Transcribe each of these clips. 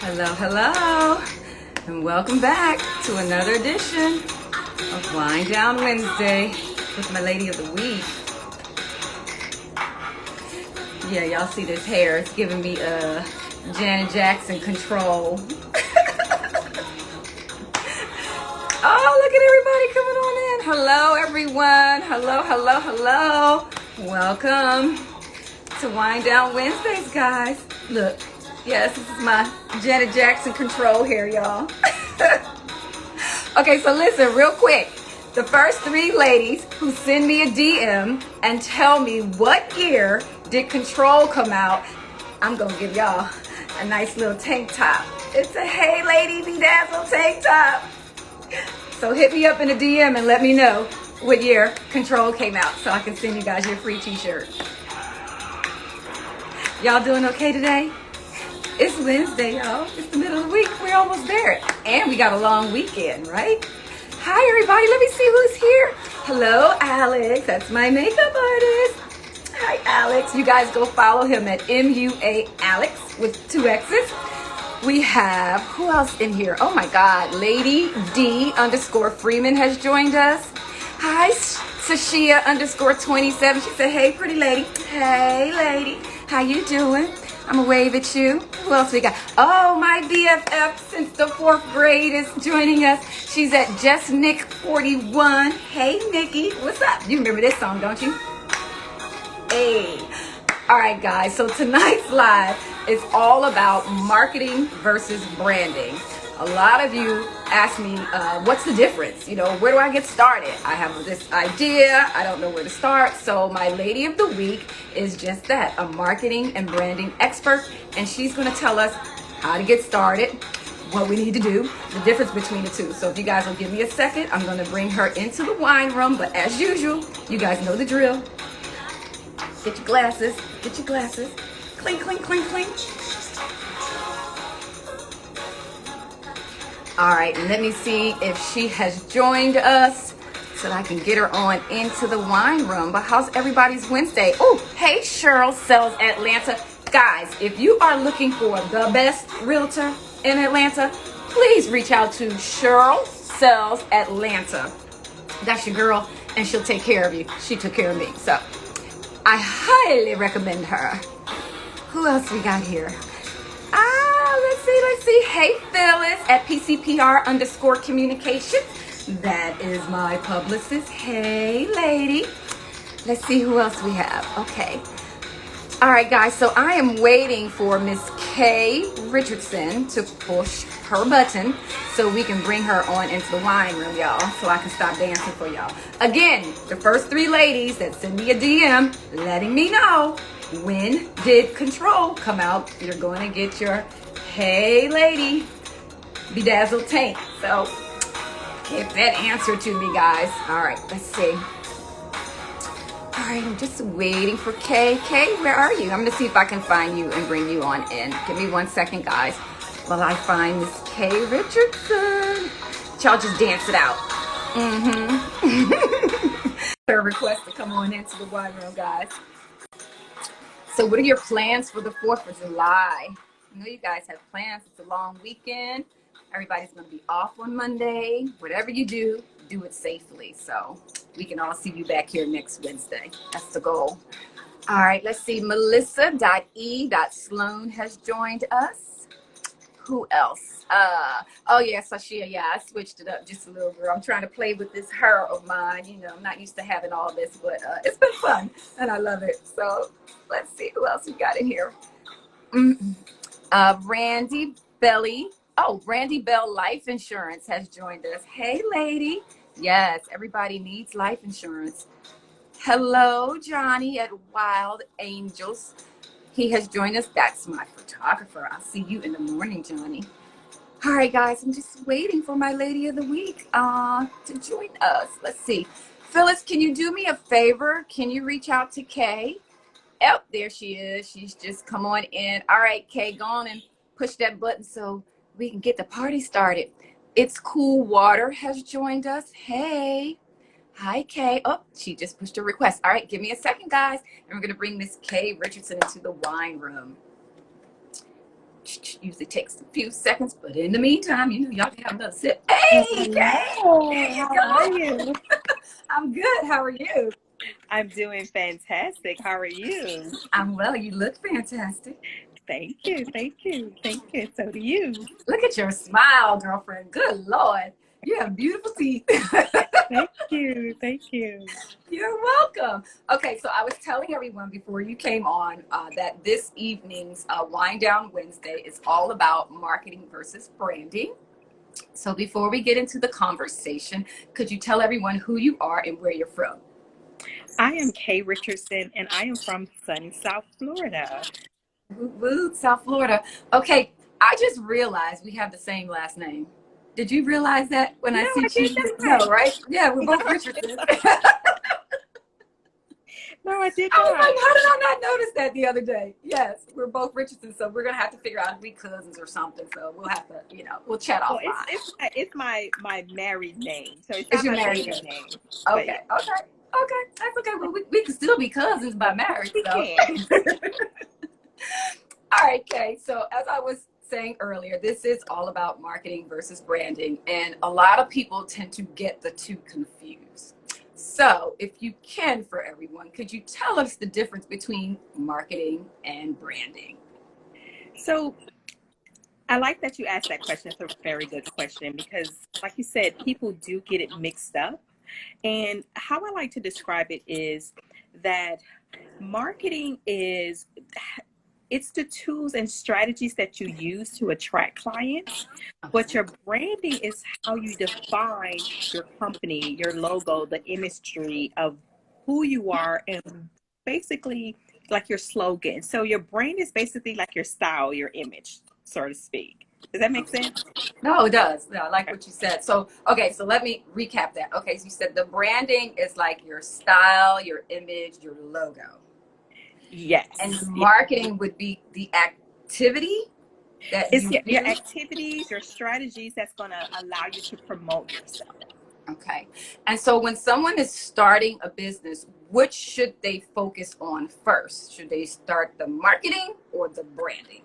Hello, hello, and welcome back to another edition of Wind Down Wednesday with my lady of the week. Yeah, y'all see this hair. It's giving me Janet Jackson control. Oh, look at everybody coming on in. Hello, everyone. Hello, hello, hello. Welcome to Wind Down Wednesdays, guys. Look, yes, this is my Janet Jackson control here, y'all. Okay, so listen real quick. The first 3 ladies who send me a DM and tell me what year did Control come out, I'm going to give y'all a nice little tank top. It's a Hey Lady Bedazzle tank top. So hit me up in a DM and let me know what year Control came out so I can send you guys your free t-shirt. Y'all doing okay today? It's Wednesday, y'all. It's the middle of the week. We're almost there. And we got a long weekend, right? Hi, everybody. Let me see who's here. Hello, Alex. That's my makeup artist. Hi, Alex. You guys go follow him at MUA Alex with 2 X's. We have, who else in here? Oh my God, Lady D _ Freeman has joined us. Hi, Sashia _ 27. She said, hey, pretty lady. Hey, lady. How you doing? I'm gonna wave at you. Who else we got? Oh, my BFF since the 4th grade is joining us. She's at JustNick41. Hey, Nikki. What's up? You remember this song, don't you? Hey. All right, guys. So tonight's live is all about marketing versus branding. A lot of you ask me, what's the difference? You know, where do I get started? I have this idea. I don't know where to start. So my lady of the week is just that, a marketing and branding expert. And she's going to tell us how to get started, what we need to do, the difference between the two. So if you guys will give me a second, I'm going to bring her into the wine room. But as usual, you guys know the drill. Get your glasses. Get your glasses. Clink, clink, clink, clink. All right, let me see if she has joined us so that I can get her on into the wine room. But how's everybody's Wednesday? Oh, hey, Cheryl Sells Atlanta. Guys, if you are looking for the best realtor in Atlanta, please reach out to Cheryl Sells Atlanta. That's your girl, and she'll take care of you. She took care of me, so I highly recommend her. Who else we got here? Let's see. Hey, Phyllis at PCPR _ communications. That is my publicist. Hey, lady. Let's see who else we have. Okay. All right, guys. So I am waiting for Miss Kay Richardson to push her button so we can bring her on into the wine room, y'all, so I can stop dancing for y'all. Again, the first 3 ladies that send me a DM letting me know when did Control come out, you're going to get your Hey Lady Bedazzled tank. So get that answer to me, guys. All right, let's see. All right, I'm just waiting for Kay. Kay, where are you? I'm going to see if I can find you and bring you on in. Give me 1 second, guys, while I find Miss Kay Richardson. Y'all just dance it out. Her request to come on into the wine room, guys. So what are your plans for the 4th of July? I know you guys have plans. It's a long weekend. Everybody's going to be off on Monday. Whatever you do, do it safely. So we can all see you back here next Wednesday. That's the goal. All right, let's see. Melissa.E.Sloan has joined us. Who else? Oh, yeah, Sashia. Yeah, I switched it up just a little, girl. I'm trying to play with this hair of mine. You know, I'm not used to having all this, but it's been fun, and I love it. So let's see who else we got in here. Brandy Belly. Oh, Brandy Bell Life Insurance has joined us. Hey, lady. Yes, everybody needs life insurance. Hello, Johnny at Wild Angels. He has joined us. That's my photographer. I'll see you in the morning, Johnny. All right, guys, I'm just waiting for my lady of the week to join us. Let's see. Phyllis, can you do me a favor? Can you reach out to Kay? Oh, there she is. She's just come on in. All right, Kay, go on and push that button so we can get the party started. It's Cool Water has joined us. Hey. Hi, Kay. Oh, she just pushed a request. All right, give me a second, guys. And we're going to bring Miss Kay Richardson into the wine room. usually takes a few seconds, but in the meantime, y'all can have another sip. Hey, Kay, there Hello, you how are go. you? I'm good. How are you? I'm doing fantastic. How are you? I'm well. You look fantastic. Thank you, thank you, thank you. So do you. Look at your smile, girlfriend. Good Lord. You have beautiful teeth. Thank you, thank you. You're welcome. Okay, so I was telling everyone before you came on that this evening's Wind Down Wednesday is all about marketing versus branding. So before we get into the conversation, could you tell everyone who you are and where you're from? I am Kay Richardson and I am from sunny South Florida. Woo, woo, South Florida. Okay, I just realized we have the same last name. Did you realize that when I No, I sent did you? not. No, right? Yeah, we're No, both Richardson. no, I did I was not. like, how did I not notice that the other day? Yes, we're both Richardson, so we're gonna have to figure out if we cousins or something. So we'll have to, we'll chat Well, it's offline. it's my it's my married name, so it's Is not your my married maiden name? name. But Okay, yeah, okay, that's okay. Well, we can still be cousins by marriage, we so. can. All right, Kay. So as I was saying earlier, this is all about marketing versus branding, and a lot of people tend to get the two confused. So if you can, for everyone, could you tell us the difference between marketing and branding? So I like that you asked that question. It's a very good question because, like you said, people do get it mixed up. And how I like to describe it is that marketing is it's the tools and strategies that you use to attract clients, but Okay. your branding is how you define your company, your logo, the imagery of who you are, and basically like your slogan. So your brand is basically like your style, your image, so to speak. Does that make Okay. sense? No, it does. Yeah, I like Okay. what you said. So, okay, so let me recap that. Okay, so you said the branding is like your style, your image, your logo. And the Yes. marketing would be the activity that It's you your do. activities, your strategies that's going to allow you to promote yourself. Okay. And so when someone is starting a business, which should they focus on first? Should they start the marketing or the branding?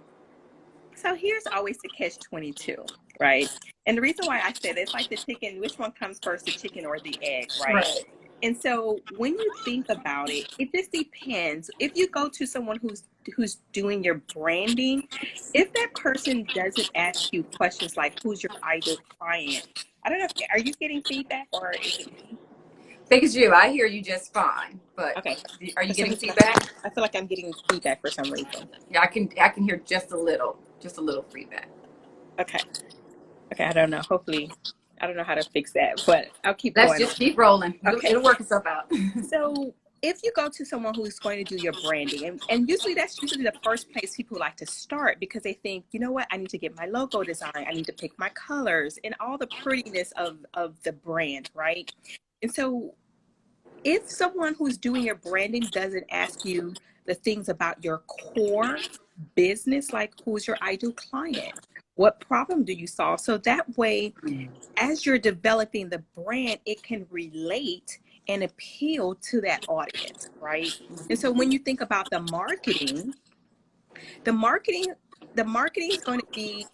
So here's always the catch 22, right? And the reason why I said it's like the chicken, which one comes first, the chicken or the egg, right? Right. And so when you think about it, it just depends. If you go to someone who's doing your branding, if that person doesn't ask you questions like who's your ideal client, I don't know, are you getting feedback or is it me? Because you, I hear you just fine, but Okay. are you For some getting reason, feedback? I feel like I'm getting feedback for some reason. Yeah, I can hear just a little feedback. Okay. Okay. I don't know. Hopefully, I don't know how to fix that, but I'll keep Let's going just on. keep rolling. Okay. It'll work itself out. So if you go to someone who's going to do your branding, and usually that's usually the first place people like to start because they think, you know what, I need to get my logo design, I need to pick my colors and all the prettiness of the brand, right? And so if someone who's doing your branding doesn't ask you the things about your core business, like who's your ideal client, what problem do you solve? So that way, as you're developing the brand, it can relate and appeal to that audience, right? And so when you think about the marketing, the marketing is going to be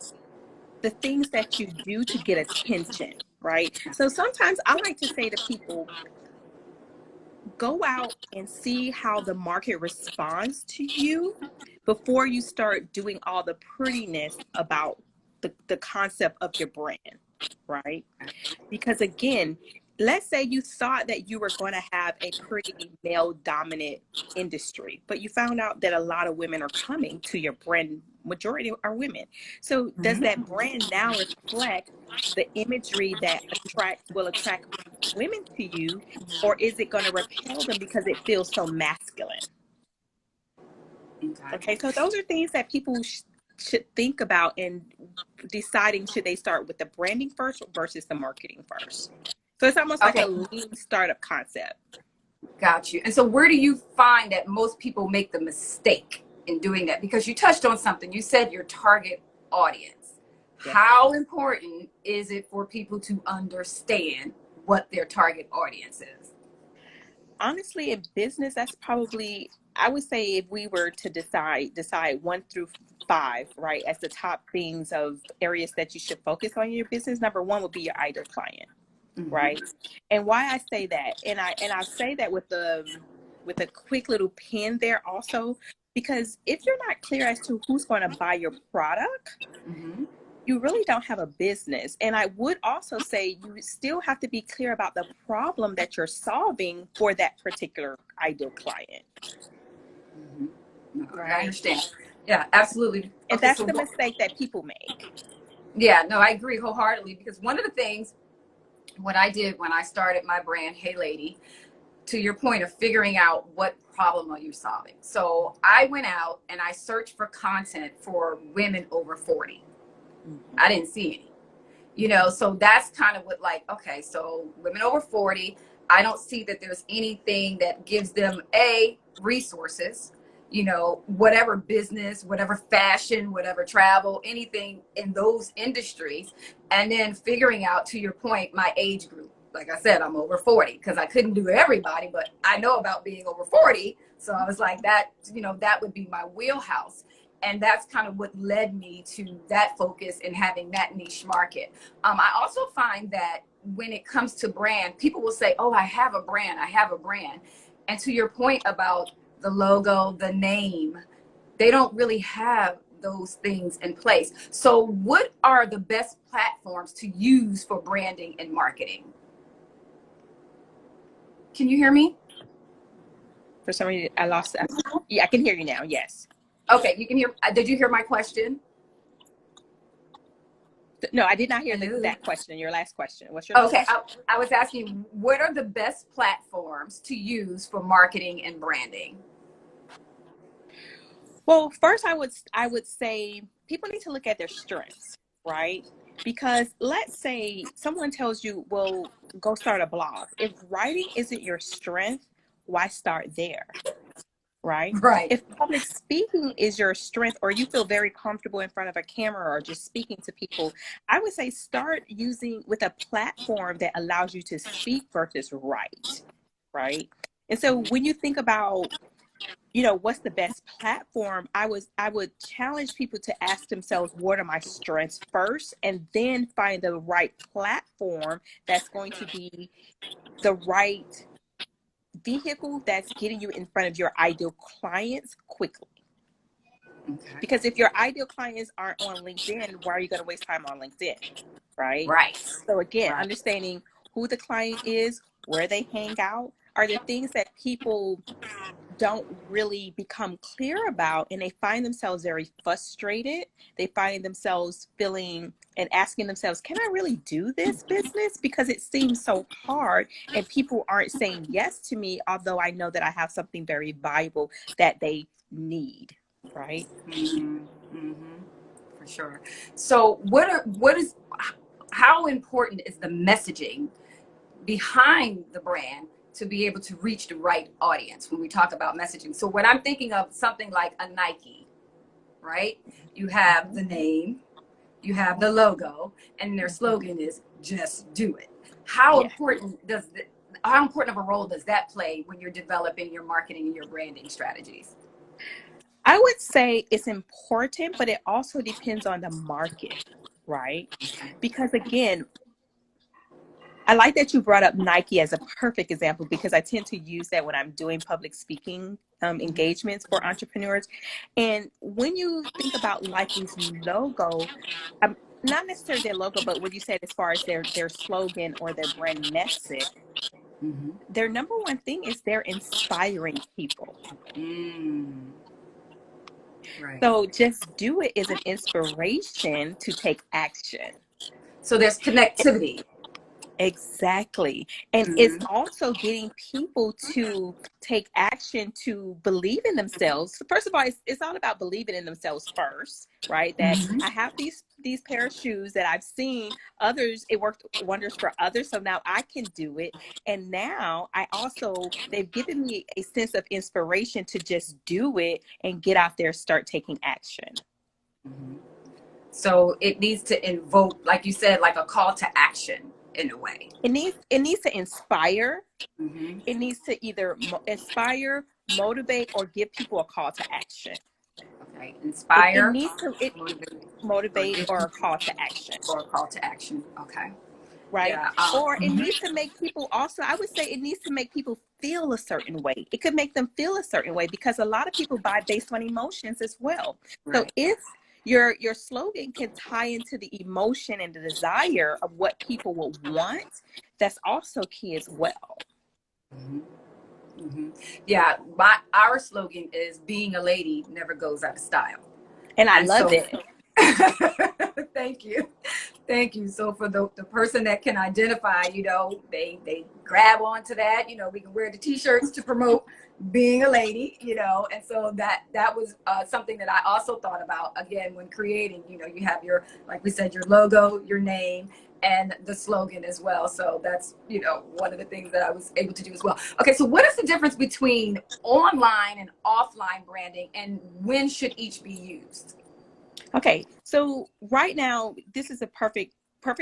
the things that you do to get attention, right? So sometimes I like to say to people, go out and see how the market responds to you before you start doing all the prettiness about the concept of your brand, right? Because again, let's say you thought that you were going to have a pretty male dominant industry, but you found out that a lot of women are coming to your brand. Majority are women. So does Mhm. that brand now reflect the imagery that will attract women to you, or is it going to repel them because it feels so masculine? Okay. Okay, so those are things that people should think about in deciding should they start with the branding first versus the marketing first. So it's almost like a Okay. lean startup concept. Got you. And so where do you find that most people make the mistake in doing that? Because you touched on something. You said your target audience. Yes. How important is it for people to understand what their target audience is? Honestly, in business, that's probably, I would say if we were to decide 1 through 5, right, as the top things of areas that you should focus on in your business, number 1 would be your ideal client, right? And why I say that, and I say that with a quick little pin there also, because if you're not clear as to who's going to buy your product, you really don't have a business. And I would also say you still have to be clear about the problem that you're solving for that particular ideal client. Right. I understand. Yeah, absolutely. And that's the mistake that people make. Yeah, no, I agree wholeheartedly, because one of the things what I did when I started my brand, Hey Lady, to your point of figuring out what problem are you solving. So I went out and I searched for content for women over 40. I didn't see any, so that's kind of what, like, okay, so women over 40, I don't see that there's anything that gives them resources, whatever business, whatever fashion, whatever travel, anything in those industries. And then figuring out, to your point, my age group. Like I said, I'm over 40 because I couldn't do everybody, but I know about being over 40. So I was like, that would be my wheelhouse. And that's kind of what led me to that focus and having that niche market. I also find that when it comes to brand, people will say, oh, I have a brand. And to your point about the logo, the name, they don't really have those things in place. So what are the best platforms to use for branding and marketing? Can you hear me? For some reason, I lost that. Yeah, I can hear you now. Yes. Okay, you can hear. Did you hear my question? No, I did not hear that question. Your last question. What's your okay? I was asking, what are the best platforms to use for marketing and branding? Well, first, I would say people need to look at their strengths, right? Because let's say someone tells you, well, go start a blog. If writing isn't your strength, why start there? Right? If public speaking is your strength, or you feel very comfortable in front of a camera or just speaking to people, I would say start using with a platform that allows you to speak versus write, right? And so when you think about, what's the best platform, I would challenge people to ask themselves, what are my strengths first, and then find the right platform that's going to be the right vehicle that's getting you in front of your ideal clients quickly. Okay. Because if your ideal clients aren't on LinkedIn, why are you going to waste time on LinkedIn? Right. So again, understanding who the client is, where they hang out, are there things that people don't really become clear about, and they find themselves very frustrated. They find themselves feeling and asking themselves, can I really do this business? Because it seems so hard and people aren't saying yes to me, although I know that I have something very valuable that they need, right? For sure. So how important is the messaging behind the brand to be able to reach the right audience when we talk about messaging? So when I'm thinking of something like a Nike, right? You have the name, you have the logo, and their slogan is just do it. How important of a role does that play when you're developing your marketing and your branding strategies? I would say it's important, but it also depends on the market, right? Because again, I like that you brought up Nike as a perfect example, because I tend to use that when I'm doing public speaking engagements for entrepreneurs. And when you think about Nike's logo, not necessarily their logo, but what you said as far as their slogan or their brand message, their number one thing is they're inspiring people. So just do it is an inspiration to take action. So there's connectivity. Exactly. And it's also getting people to take action, to believe in themselves. First of all, it's all about believing in themselves first, right? That I have these pair of shoes that I've seen others, it worked wonders for others. So now I can do it. And now they've given me a sense of inspiration to just do it and get out there, start taking action. So it needs to invoke, like you said, like a call to action. In a way, it needs to inspire. It needs to either inspire, motivate, or give people a call to action. Okay. It Inspire, needs to motivate, or motivate give or a call to action. or a call to action. Okay. Right? Yeah. Or it Mhm. needs to make people also, I would say it needs to make people feel a certain way. It could make them feel a certain way because a lot of people buy based on emotions as well. So Right. if your slogan can tie into the emotion and the desire of what people will want, that's also key as well. Mhm. Mhm. Yeah. Our slogan is "Being a lady never goes out of style," And I and love so. it. Thank you. Thank you. So for the person that can identify, they grab onto that. We can wear the t-shirts to promote being a lady, and so that was something that I also thought about again when creating. You have your, like we said, your logo, your name, and the slogan as well. So that's one of the things that I was able to do as well. Okay, so what is the difference between online and offline branding, and when should each be used? Okay, so right now, this is a perfect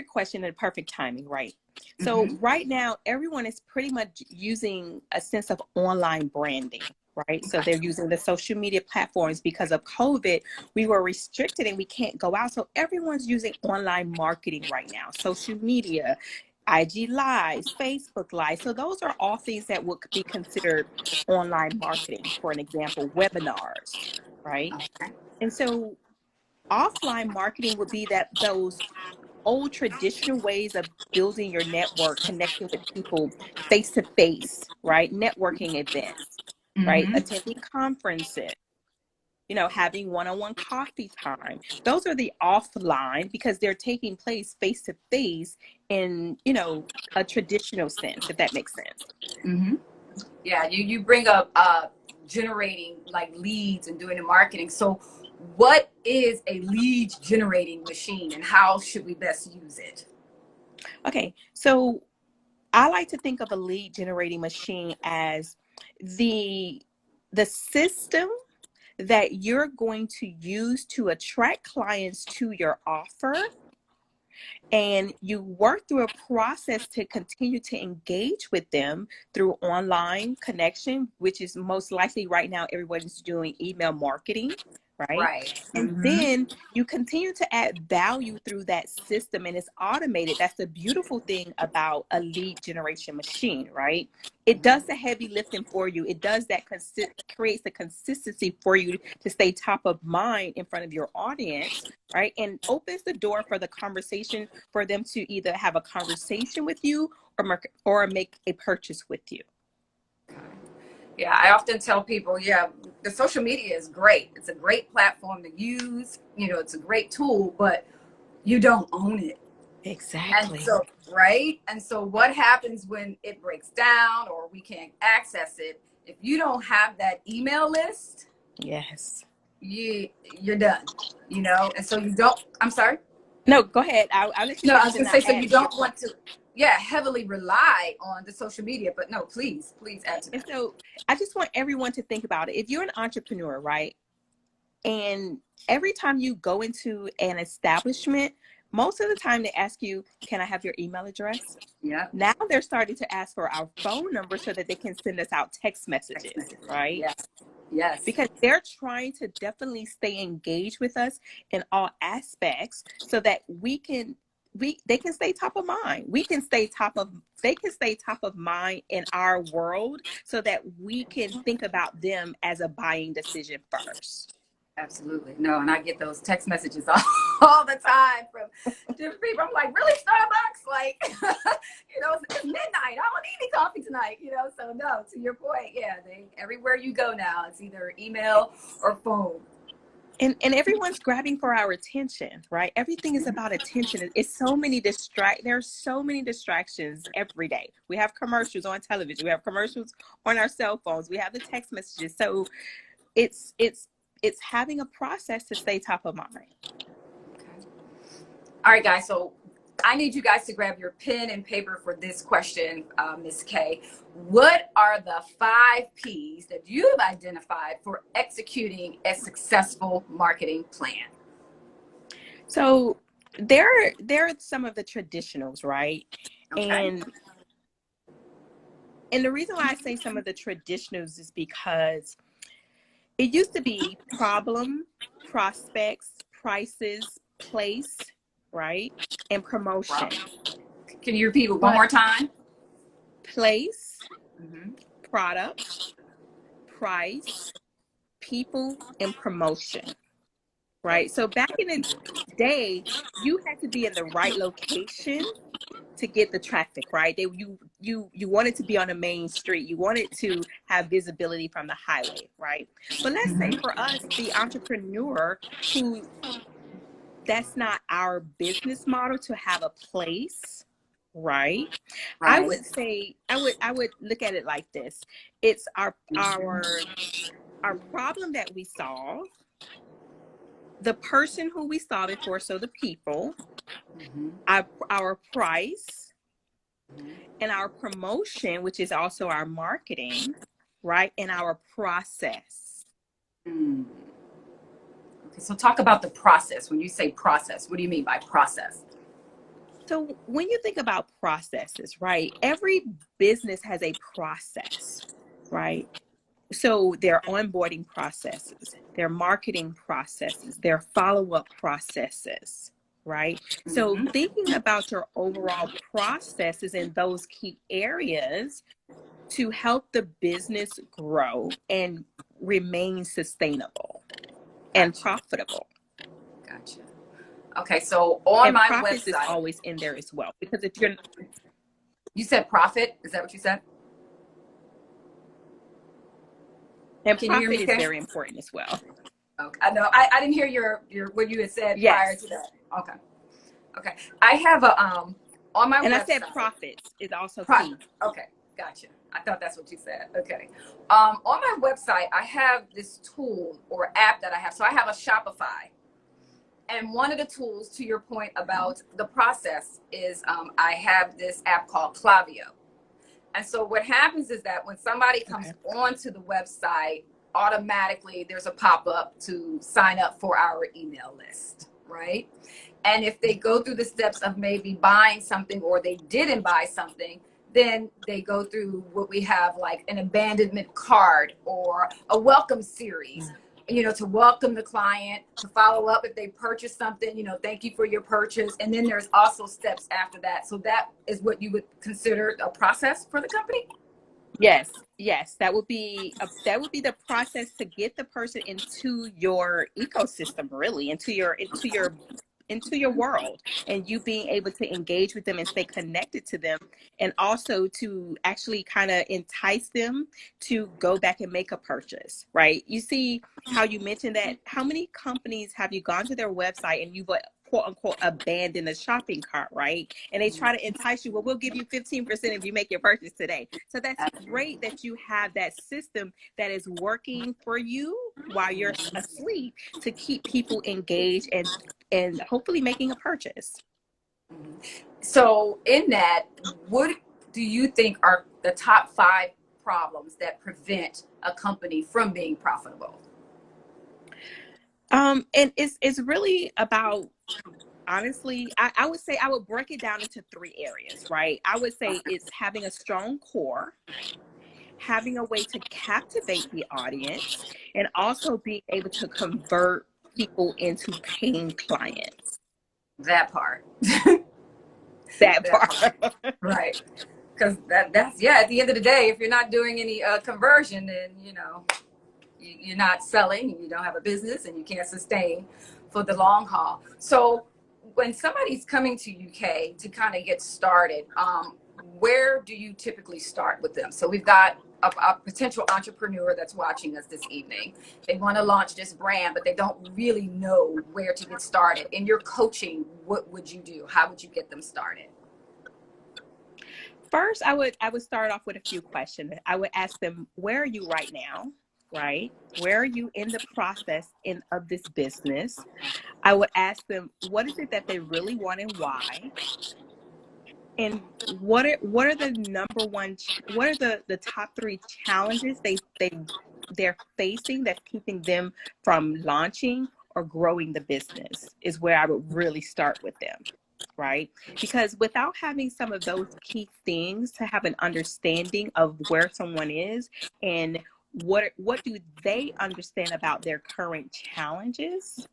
question and perfect timing, right? So Mm-hmm. right now, everyone is pretty much using a sense of online branding, right? So Okay. they're using the social media platforms because of COVID. We were restricted and we can't go out. So everyone's using online marketing right now, social media, IG Lives, Facebook Live. So those are all things that would be considered online marketing. For an example, webinars, right? Okay. And so offline marketing would be that those old traditional ways of building your network, connecting with people face to face, right? Networking events, right? Mm-hmm. Attending conferences, having one-on-one coffee time. Those are the offline because they're taking place face to face in, a traditional sense, if that makes sense. Mm-hmm. Yeah, you bring up generating like leads and doing the marketing. So what is a lead generating machine and how should we best use it? Okay, so I like to think of a lead generating machine as the the system that you're going to use to attract clients to your offer, and you work through a process to continue to engage with them through online connection, which is most likely right now everybody's doing email marketing, right? Right. And Mm-hmm. then you continue to add value through that system and it's automated. That's the beautiful thing about a lead generation machine, right? It does the heavy lifting for you. It does that creates the consistency for you to stay top of mind in front of your audience, right? And opens the door for the conversation for them to either have a conversation with you or make a purchase with you. Yeah, I often tell people, yeah, the social media is great. It's a great platform to use. It's a great tool, but you don't own it. And Exactly. so, right? And so, what happens when it breaks down or we can't access it? If you don't have that email list, Yes. you're done. And so you don't. I'm sorry. No, go ahead. I'll let you No, I finish was and gonna I'll say, so add you to your don't point. want to, yeah, heavily rely on the social media, but no, please add to And that. so I just want everyone to think about it. If you're an entrepreneur, right? And every time you go into an establishment, most of the time they ask you, can I have your email address? Yeah, Now they're starting to ask for our phone number so that they can send us out text text messages, messaging. right? Yes, yes. Because they're trying to definitely stay engaged with us in all aspects so that they can stay top of mind. They can stay top of mind in our world so that we can think about them as a buying decision first. Absolutely. No, and I get those text messages all the time from different people. I'm like, really, Starbucks? Like, it's midnight. I don't need any coffee tonight, So no, to your point, yeah, everywhere you go now, it's either email or phone. And everyone's grabbing for our attention, right? Everything is about attention. There's so many distractions every day. We have commercials on television, we have commercials on our cell phones, we have the text messages. So it's having a process to stay top of mind. Okay. All right, guys. So I need you guys to grab your pen and paper for this question, Ms. K. What are the 5 P's that you've identified for executing a successful marketing plan? So there are some of the traditionals, right? Okay. And the reason why I say some of the traditionals is because It used to be problem, prospects, prices, place, right? And promotion. Can you repeat it one But more time? place, Mm-hmm. product, price, people, and promotion, right? So back in the day, you had to be in the right location to get the traffic, right? You wanted to be on a main street. You wanted to have visibility from the highway, right? But let's say for us, the entrepreneur who that's not our business model to have a place, right? I Right. would say I would look at it like this. It's our problem that we solve, the person who we solve it for, so the people, Mm-hmm. our price, and our promotion, which is also our marketing, right? And our process. Mm. Okay, so talk about the process. When you say process, what do you mean by process? So when you think about processes, right? Every business has a process, right? So their onboarding processes, their marketing processes, their follow-up processes, right? So Mm-hmm. thinking about your overall processes in those key areas to help the business grow and remain sustainable and Gotcha. profitable. Gotcha. Okay, so on And my profits is website, always in there as well. Because if you're you said profit. Is that what you said? and Can you hear profit me, is okay? very important as well. Okay. I know. I didn't hear your what you had said prior to Yes. that. Okay. Okay. I have a on my And I said website. profits is also Profit. key. Okay. Gotcha. I thought that's what you said. Okay. On my website, I have this tool or app that I have. So I have a Shopify. And one of the tools, to your point about the process, is I have this app called Klaviyo. And so what happens is that when somebody comes Okay. onto the website, automatically there's a pop-up to sign up for our email list, right? And if they go through the steps of maybe buying something or they didn't buy something, then they go through what we have like an abandonment card or a welcome series, to welcome the client, to follow up if they purchased something, thank you for your purchase. And then there's also steps after that. So that is what you would consider a process for the company? Yes, that would be the process to get the person into your ecosystem, really, into your world, and you being able to engage with them and stay connected to them, and also to actually kind of entice them to go back and make a purchase, right? You see how you mentioned that. How many companies have you gone to their website and you've quote unquote abandoned a shopping cart, right? And they try to entice you, well, we'll give you 15% if you make your purchase today. So that's great that you have that system that is working for you while you're asleep to keep people engaged and hopefully making a purchase. So in that, what do you think are the top 5 problems that prevent a company from being profitable? And it's really about, honestly, I would say I would break it down into 3 areas, right? I would say it's having a strong core, having a way to captivate the audience, and also being able to convert people into paying clients. That part. That That part. part. Right. Because that's, yeah, at the end of the day, if you're not doing any conversion, then, you're not selling, you don't have a business, and you can't sustain for the long haul. So when somebody's coming to UK to kind of get started, where do you typically start with them? So we've got a potential entrepreneur that's watching us this evening. They want to launch this brand, but they don't really know where to get started. In your coaching, what would you do? How would you get them started? First, I would start off with a few questions. I would ask them, where are you right now? Right? Where are you in the process of this business? I would ask them, what is it that they really want and why? And what are the what are the top 3 challenges they're facing that's keeping them from launching or growing the business, is where I would really start with them, right? Because without having some of those key things to have an understanding of where someone is and what do they understand about their current challenges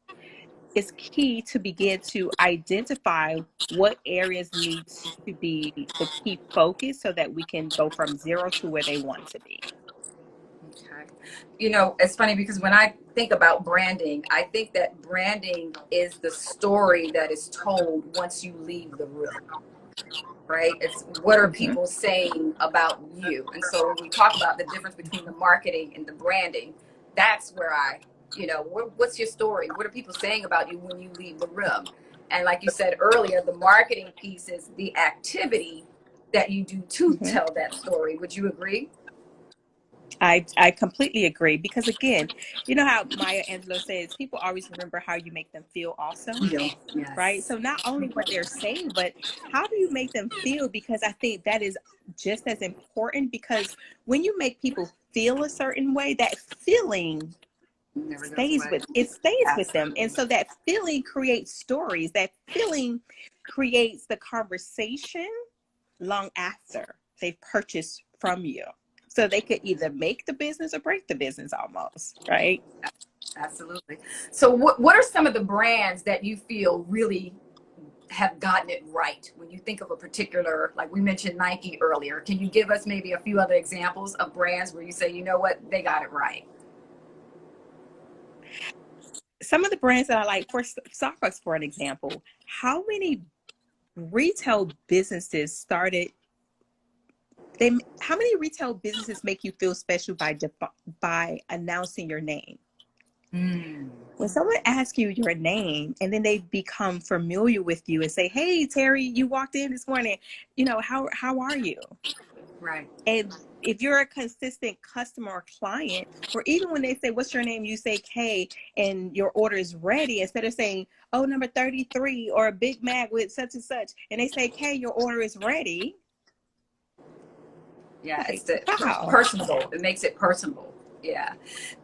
is key to begin to identify what areas need to be the key focus so that we can go from zero to where they want to be. Okay. You know, it's funny because when I think about branding, I think that branding is the story that is told once you leave the room, right? It's what are Mm-hmm. people saying about you? And so when we talk about the difference between the marketing and the branding, that's where what's your story? What are people saying about you when you leave the room? And like you said earlier, the marketing piece is the activity that you do to Mm-hmm. tell that story. Would you agree? I completely agree because again, you know how Maya Angelou says people always remember how you make them feel also, Yeah. right? Yes. So not only what they're saying, but how do you make them feel? Because I think that is just as important because when you make people feel a certain way, that feeling Never goes stays away. with them. Absolutely. And so that feeling creates stories. That feeling creates the conversation long after they've purchased from you. So they could either make the business or break the business almost, right? Absolutely. So what are some of the brands that you feel really have gotten it right when you think of a particular, like we mentioned Nike earlier? Can you give us maybe a few other examples of brands where you say, you know what, they got it right? Some of the brands that I like, for Starbucks, for an example, how many retail businesses started how many retail businesses make you feel special by announcing your name? Mm. When someone asks you your name and then they become familiar with you and say, "Hey, Terry, you walked in this morning. You know, how are you?" Right. And if you're a consistent customer or client, or even when they say, "What's your name?" you say K and your order is ready, instead of saying, "Oh, number 33 or a Big Mac with such and such," and they say, "K, your order is ready." Yeah, it's Like, the wow. personable. It makes it personable. Yeah.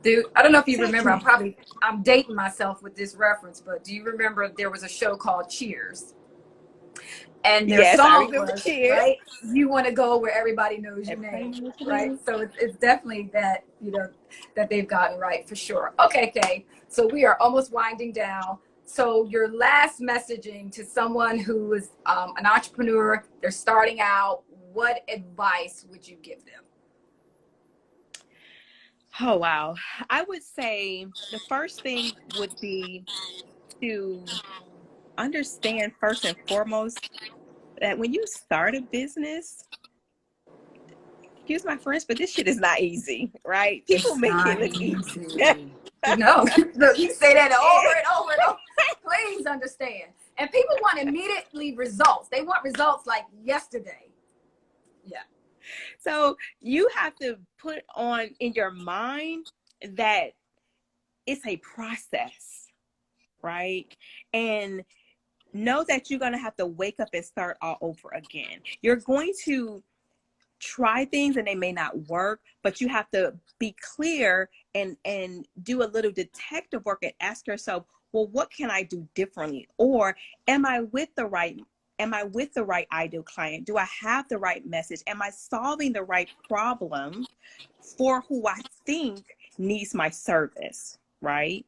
Dude, I don't know if you remember, Exactly. I'm dating myself with this reference, but do you remember there was a show called Cheers? And their Yes, I song remember was, Cheers. right, you want to go where everybody knows your Everybody name, knows your right? name. So it's definitely that, that they've gotten right for sure. Okay, Kay, so we are almost winding down. So your last messaging to someone who is an entrepreneur, they're starting out, what advice would you give them? Oh, wow. I would say the first thing would be to understand first and foremost that when you start a business, excuse my French, but this shit is not easy, right? People It's make it not look easy. easy. No, look, you say that over and over and over. Please understand. And people want immediately results. They want results like yesterday. Yeah. So you have to put on in your mind that it's a process, right? And know that you're going to have to wake up and start all over again. You're going to try things and they may not work, but you have to be clear and do a little detective work and ask yourself, well, what can I do differently? Or am I with the right ideal client? Do I have the right message? Am I solving the right problem for who I think needs my service, right?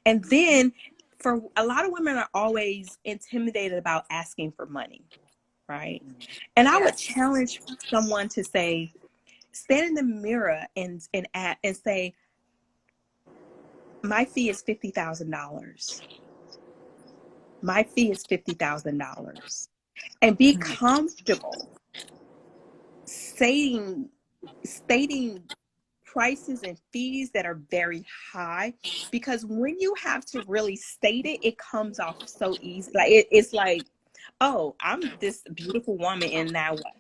And then for a lot of women are always intimidated about asking for money, right? And I would Yes. challenge someone to say, stand in the mirror and say, my fee is $50,000. My fee is $50,000. And be comfortable stating prices and fees that are very high, because when you have to really state it, it comes off so easy. Like it's like, oh, I'm this beautiful woman, and now what?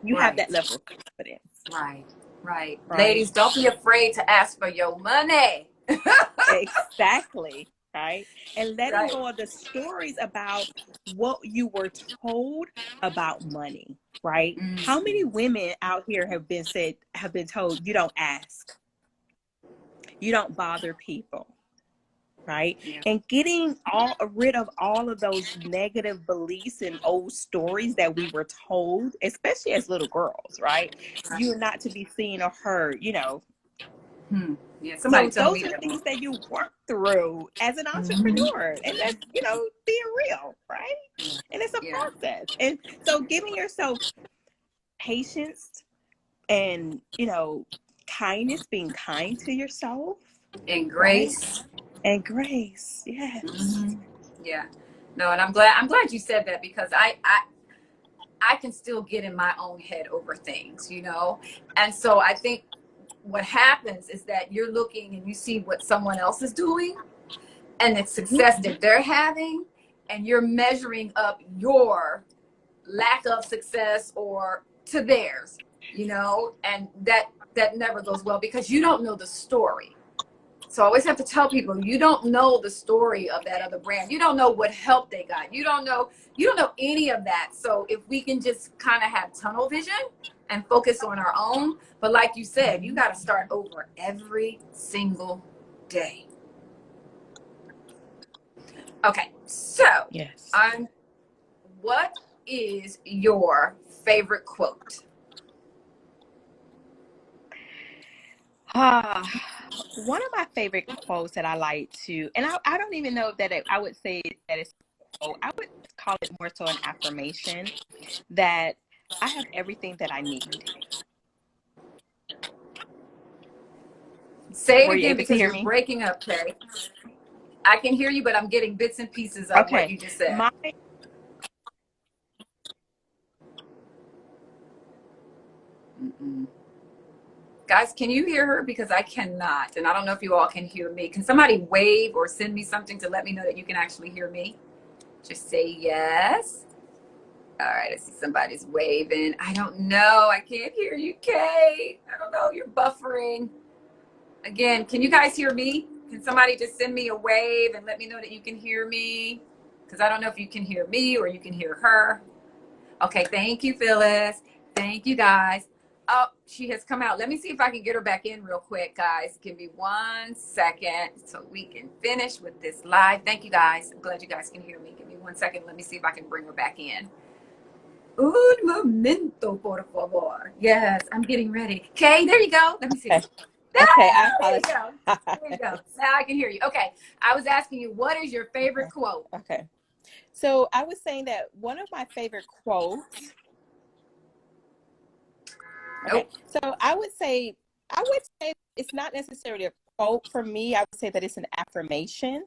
You have Right. that level of confidence, Right. Right. right? Ladies, don't be afraid to ask for your money. Exactly, right? And letting Right. go of the stories about what you were told about money, right? How many women out here have been told you don't ask, you don't bother people, right? Yeah. And getting rid of all of those negative beliefs and old stories that we were told, especially as little girls, right? You're not to be seen or heard, Yeah, somebody So told those me are the that things one. that you work through as an entrepreneur. And that's, being real, right? And it's a Yeah, process. And so giving yourself patience and, kindness, being kind to yourself, and right? grace. And grace. Yes. Hmm. Yeah, no, and I'm glad you said that because I can still get in my own head over things, and so I think what happens is that you're looking and you see what someone else is doing and the Mhm. success that they're having, and you're measuring up your lack of success or to theirs, and that never goes well because you don't know the story. So I always have to tell people, you don't know the story of that other brand. You don't know what help they got. You don't know any of that. So if we can just kind of have tunnel vision and focus on our own, but like you said, you got to start over every single day. Okay, so Yes. I'm what is your favorite quote? Ah, one of my favorite quotes that I like to, and I don't even know that I would say that it's a quote. I would call it more so an affirmation that I have everything that I need. Say it Were you again able to because hear you're me? breaking up, Kay. I can hear you, but I'm getting bits and pieces of what Okay. you just said. My Mm-mm. Guys, can you hear her? Because I cannot. And I don't know if you all can hear me. Can somebody wave or send me something to let me know that you can actually hear me? Just say yes. All right, I see somebody's waving. I don't know. I can't hear you, Kay. I don't know. You're buffering. Again, can you guys hear me? Can somebody just send me a wave and let me know that you can hear me? Because I don't know if you can hear me or you can hear her. Okay, thank you, Phyllis. Thank you, guys. Oh, she has come out. Let me see if I can get her back in real quick, guys. Give me 1 second so we can finish with this live. Thank you, guys. I'm glad you guys can hear me. Give me 1 second. Let me see if I can bring her back in. Un momento, por favor. Yes, I'm getting ready. Okay, there you go. Let me see. okay. Okay, I Ah, there you apologize. go. There you go. Now I can hear you. Okay, I was asking you, what is your favorite Okay. quote? Okay. So I was saying that one of my favorite quotes. Okay. Nope. So I would say it's not necessarily a quote for me. I would say that it's an affirmation.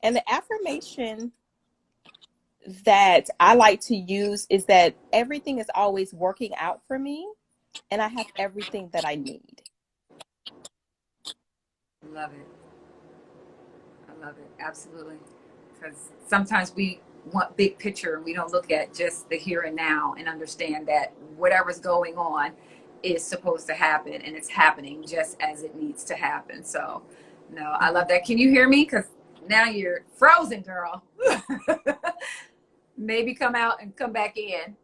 And the affirmation that I like to use is that everything is always working out for me and I have everything that I need. Love it. I love it. Absolutely. Because sometimes we want big picture and we don't look at just the here and now and understand that whatever's going on is supposed to happen and it's happening just as it needs to happen. So, no, I love that. Can you hear me? Because now you're frozen, girl. Maybe come out and come back in.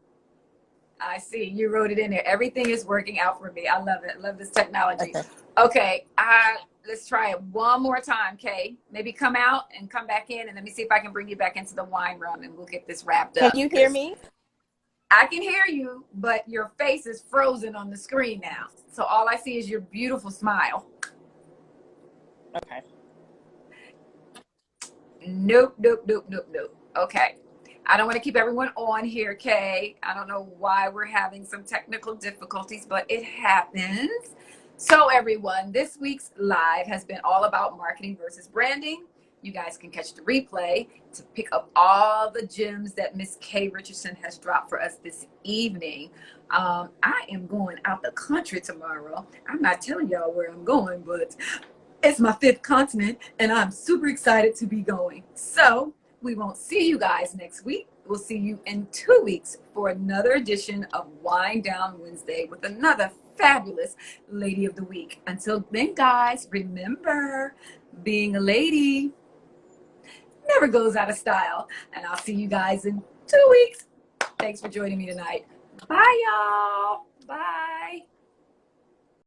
I see you wrote it in there. Everything is working out for me. I love it. Love this technology. Okay. Okay, let's try it one more time, Kay. Maybe come out and come back in, and let me see if I can bring you back into the wine room, and we'll get this wrapped Can up you hear because me? I can hear you, but your face is frozen on the screen now. So all I see is your beautiful smile. Okay. Nope, nope, nope, nope, nope. Okay. I don't want to keep everyone on here, Kay. I don't know why we're having some technical difficulties, but it happens. So, everyone, this week's live has been all about marketing versus branding. You guys can catch the replay to pick up all the gems that Miss Kay Richardson has dropped for us this evening. I am going out the country tomorrow. I'm not telling y'all where I'm going, but it's my fifth continent, and I'm super excited to be going. So we won't see you guys next week. We'll see you in 2 weeks for another edition of Wind Down Wednesday with another fabulous Lady of the Week. Until then, guys, remember, being a lady never goes out of style. And I'll see you guys in 2 weeks. Thanks for joining me tonight. Bye, y'all. Bye.